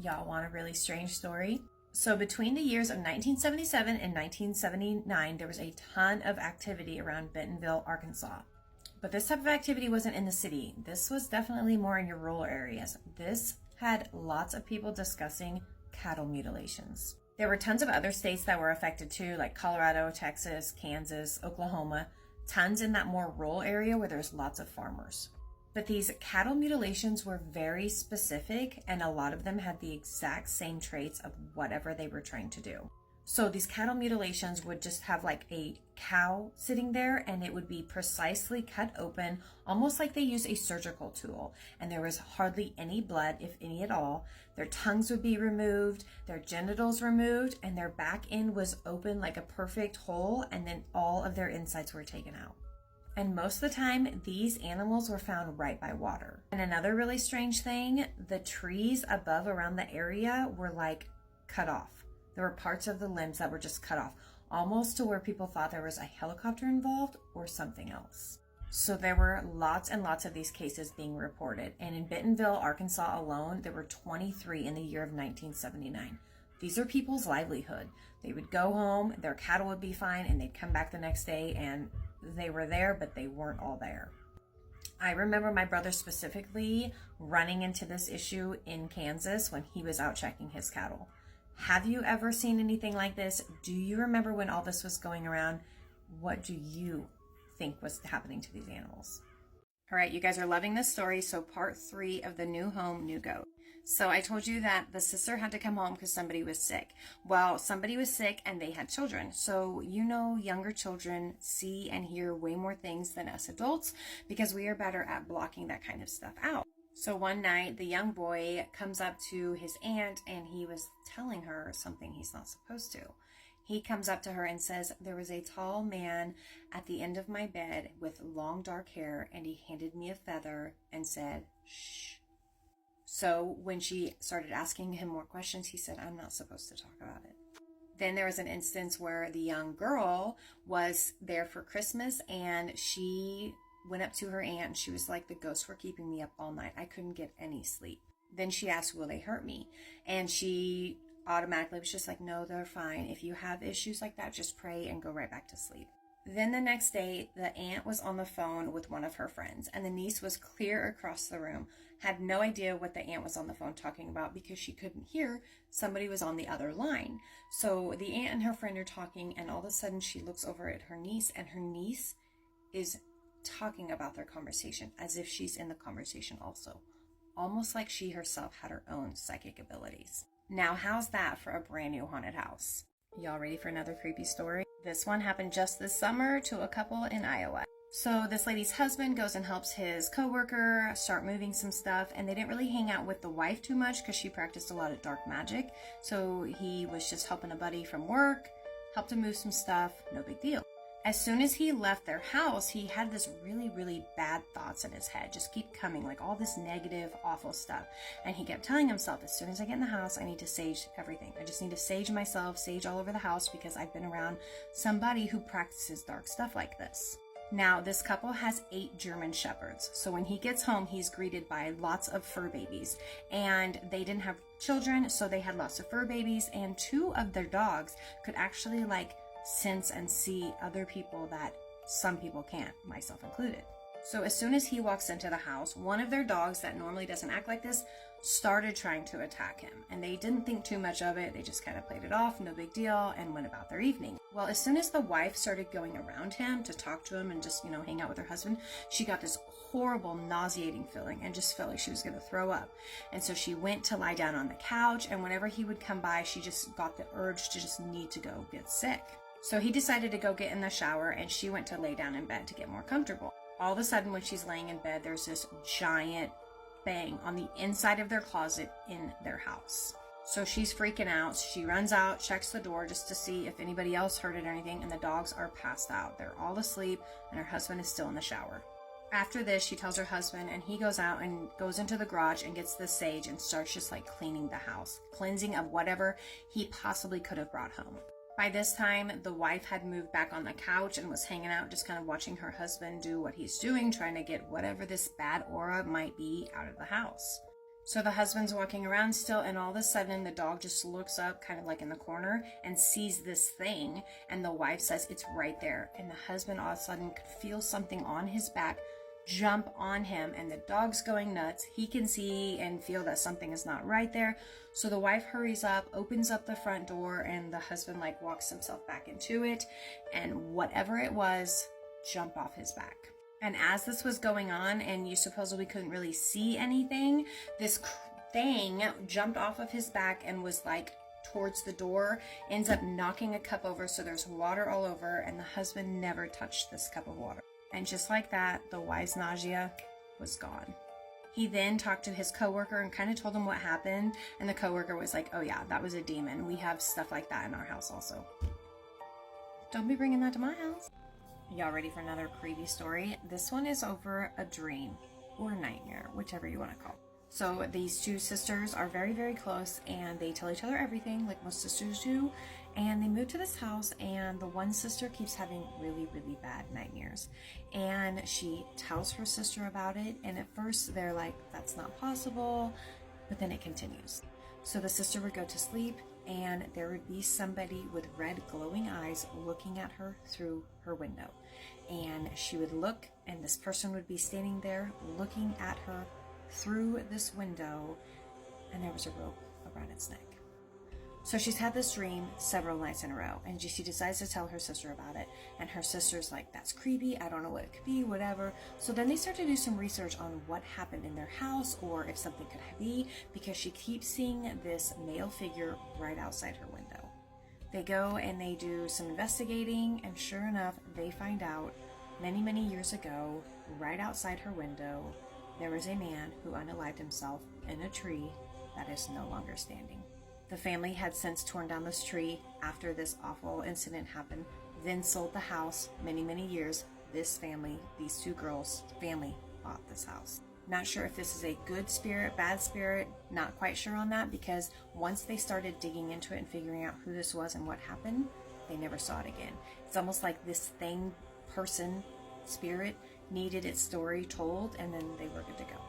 Y'all want a really strange story? So between the years of 1977 and 1979, there was a ton of activity around Bentonville, Arkansas. But this type of activity wasn't in the city. This was definitely more in your rural areas. This had lots of people discussing cattle mutilations. There were tons of other states that were affected too, like Colorado, Texas, Kansas, Oklahoma, tons in that more rural area where there's lots of farmers. But these cattle mutilations were very specific, and a lot of them had the exact same traits of whatever they were trying to do. So these cattle mutilations would just have like a cow sitting there, and it would be precisely cut open, almost like they use a surgical tool. And there was hardly any blood, if any at all. Their tongues would be removed, their genitals removed, and their back end was open like a perfect hole, and then all of their insides were taken out. And most of the time, these animals were found right by water. And another really strange thing, the trees above around the area were like cut off. There were parts of the limbs that were just cut off, almost to where people thought there was a helicopter involved or something else. So there were lots and lots of these cases being reported. And in Bentonville, Arkansas alone, there were 23 in the year of 1979. These are people's livelihood. They would go home, their cattle would be fine, and they'd come back the next day and they were there, but they weren't all there. I remember my brother specifically running into this issue in Kansas when he was out checking his cattle. Have you ever seen anything like this? Do you remember when all this was going around? What do you think was happening to these animals? All right, you guys are loving this story, so part 3 of the New Home, New Goat. So I told you that the sister had to come home because somebody was sick. Well, somebody was sick and they had children. So you know, younger children see and hear way more things than us adults because we are better at blocking that kind of stuff out. So one night, the young boy comes up to his aunt and he was telling her something he's not supposed to. He comes up to her and says, "There was a tall man at the end of my bed with long dark hair, and he handed me a feather and said, 'Shh.'" So when she started asking him more questions, he said, "I'm not supposed to talk about it." Then there was an instance where the young girl was there for Christmas and she went up to her aunt and she was like, "The ghosts were keeping me up all night. I couldn't get any sleep." Then she asked, "Will they hurt me?" And she automatically was just like, "No, they're fine. If you have issues like that, just pray and go right back to sleep." Then the next day, the aunt was on the phone with one of her friends, and the niece was clear across the room, had no idea what the aunt was on the phone talking about because she couldn't hear. Somebody was on the other line. So the aunt and her friend are talking, and all of a sudden she looks over at her niece, and her niece is talking about their conversation as if she's in the conversation also, almost like she herself had her own psychic abilities. Now, how's that for a brand new haunted house? Y'all ready for another creepy story? This one happened just this summer to a couple in Iowa. So this lady's husband goes and helps his coworker start moving some stuff, and they didn't really hang out with the wife too much because she practiced a lot of dark magic. So he was just helping a buddy from work, helped him move some stuff, no big deal. As soon as he left their house, he had this really, really bad thoughts in his head, just keep coming, like all this negative, awful stuff. And he kept telling himself, as soon as I get in the house, I need to sage everything. I just need to sage myself, sage all over the house because I've been around somebody who practices dark stuff like this. Now, this couple has 8 German Shepherds. So when he gets home, he's greeted by lots of fur babies. And they didn't have children, so they had lots of fur babies. And 2 of their dogs could actually sense and see other people that some people can't, myself included. So as soon as he walks into the house, one of their dogs that normally doesn't act like this started trying to attack him. And they didn't think too much of it. They just kind of played it off, no big deal, and went about their evening. Well, as soon as the wife started going around him to talk to him and just, hang out with her husband, she got this horrible nauseating feeling and just felt like she was going to throw up. And so she went to lie down on the couch, and whenever he would come by, she just got the urge to just need to go get sick. So he decided to go get in the shower, and she went to lay down in bed to get more comfortable. All of a sudden, when she's laying in bed, there's this giant bang on the inside of their closet in their house. So she's freaking out. She runs out, checks the door just to see if anybody else heard it or anything, and the dogs are passed out. They're all asleep, and her husband is still in the shower. After this, she tells her husband, and he goes out and goes into the garage and gets the sage and starts just cleaning the house, cleansing of whatever he possibly could have brought home. By this time, the wife had moved back on the couch and was hanging out, just kind of watching her husband do what he's doing, trying to get whatever this bad aura might be out of the house. So the husband's walking around still, and all of a sudden the dog just looks up, kind of like in the corner, and sees this thing. And the wife says it's right there. And the husband all of a sudden could feel something on his back jump on him, and the dog's going nuts. He can see and feel that something is not right there. So the wife hurries up, opens up the front door, and the husband like walks himself back into it. And whatever it was, jumped off his back. And as this was going on, and you supposedly couldn't really see anything, this thing jumped off of his back and was like towards the door, ends up knocking a cup over, so there's water all over, and the husband never touched this cup of water. And just like that, the wife's nausea was gone. He then talked to his coworker and kind of told him what happened, and the coworker was like, oh yeah, that was a demon. We have stuff like that in our house also. Don't be bringing that to my house. Y'all ready for another creepy story? This one is over a dream or nightmare, whichever you want to call it. So these two sisters are very, very close, and they tell each other everything like most sisters do. And they move to this house, and the one sister keeps having really, really bad nightmares. And she tells her sister about it, and at first they're like, that's not possible, but then it continues. So the sister would go to sleep, and there would be somebody with red glowing eyes looking at her through her window. And she would look, and this person would be standing there looking at her through this window, and there was a rope around its neck. So she's had this dream several nights in a row, and she decides to tell her sister about it, and her sister's like, that's creepy, I don't know what it could be, whatever. So then they start to do some research on what happened in their house, or if something could be, because she keeps seeing this male figure right outside her window. They go and they do some investigating, and sure enough, they find out many, many years ago, right outside her window, there was a man who unalived himself in a tree that is no longer standing. The family had since torn down this tree after this awful incident happened, then sold the house. Many, many years, this family, these two girls' family, bought this house. Not sure if this is a good spirit, bad spirit, not quite sure on that, because once they started digging into it and figuring out who this was and what happened, they never saw it again. It's almost like this thing, person, spirit, needed its story told, and then they were good to go.